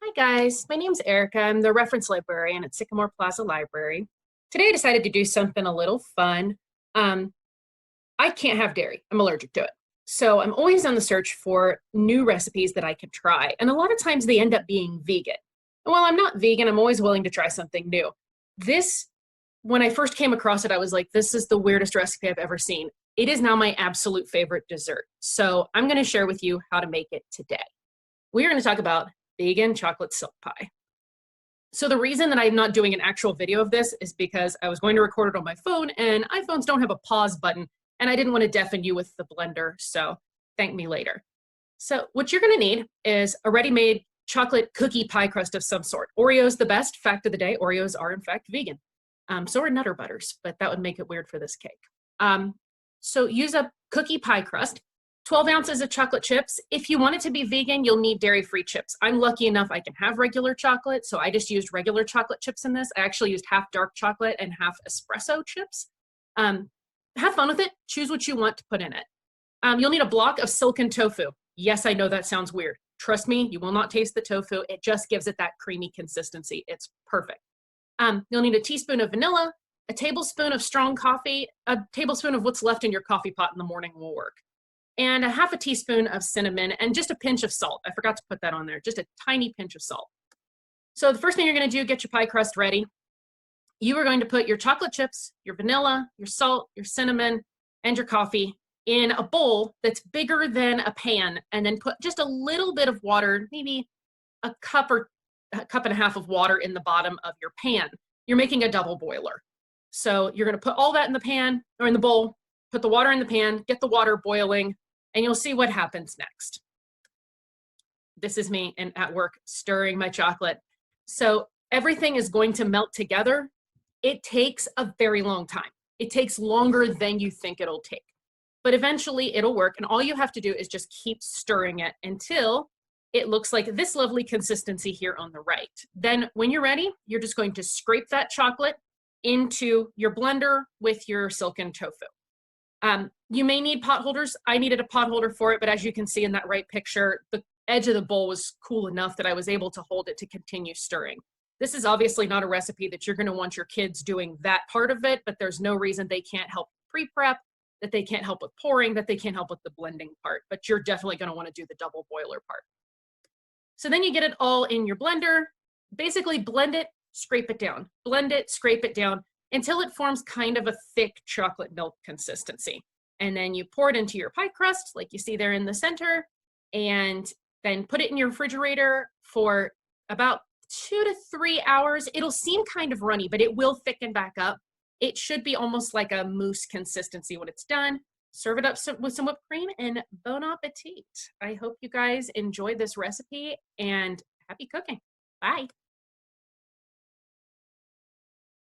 Hi guys, my name's Erica. I'm the reference librarian at Sycamore Plaza Library. Today I decided to do something a little fun. Um, I can't have dairy. I'm allergic to it. So I'm always on the search for new recipes that I can try. And a lot of times they end up being vegan. And while I'm not vegan, I'm always willing to try something new. This, when I first came across it, I was like, this is the weirdest recipe I've ever seen. It is now my absolute favorite dessert. So I'm going to share with you how to make it today. We're going to talk about vegan chocolate silk pie. So the reason that I'm not doing an actual video of this is because I was going to record it on my phone and iPhones don't have a pause button and I didn't want to deafen you with the blender, so thank me later. So what you're going to need is a ready-made chocolate cookie pie crust of some sort. Oreo's the best. Fact of the day, Oreos are in fact vegan. So are Nutter Butters, but that would make it weird for this cake. So use a cookie pie crust. 12 ounces of chocolate chips. If you want it to be vegan, you'll need dairy-free chips. I'm lucky enough I can have regular chocolate, so I just used regular chocolate chips in this. I actually used half dark chocolate and half espresso chips. Have fun with it. Choose what you want to put in it. You'll need a block of silken tofu. Yes, I know that sounds weird. Trust me, you will not taste the tofu. It just gives it that creamy consistency. It's perfect. You'll need a teaspoon of vanilla, a tablespoon of strong coffee, a tablespoon of what's left in your coffee pot in the morning will work, and a half a teaspoon of cinnamon, and just a pinch of salt. I forgot to put that on there, just a tiny pinch of salt. So the first thing you're gonna do, get your pie crust ready. You are going to put your chocolate chips, your vanilla, your salt, your cinnamon, and your coffee in a bowl that's bigger than a pan, and then put just a little bit of water, maybe a cup or a cup and a half of water in the bottom of your pan. You're making a double boiler. So you're gonna put all that in the pan, or in the bowl, put the water in the pan, get the water boiling, and you'll see what happens next. This is me and at work stirring my chocolate. So everything is going to melt together. It takes a very long time. It takes longer than you think it'll take, but eventually it'll work. And all you have to do is just keep stirring it until it looks like this lovely consistency here on the right. Then when you're ready, you're just going to scrape that chocolate into your blender with your silken tofu. You may need pot holders. I needed a pot holder for it, but as you can see in that right picture, the edge of the bowl was cool enough that I was able to hold it to continue stirring. This is obviously not a recipe that you're going to want your kids doing that part of it, but there's no reason they can't help pre-prep, that they can't help with pouring, that they can't help with the blending part, but you're definitely going to want to do the double boiler part. So then you get it all in your blender, basically blend it, scrape it down, blend it, scrape it down until it forms kind of a thick chocolate milk consistency. And then you pour it into your pie crust, like you see there in the center, and then put it in your refrigerator for about 2 to 3 hours. It'll seem kind of runny, but it will thicken back up. It should be almost like a mousse consistency when it's done. Serve it up with some whipped cream and bon appetit. I hope you guys enjoy this recipe and happy cooking. Bye.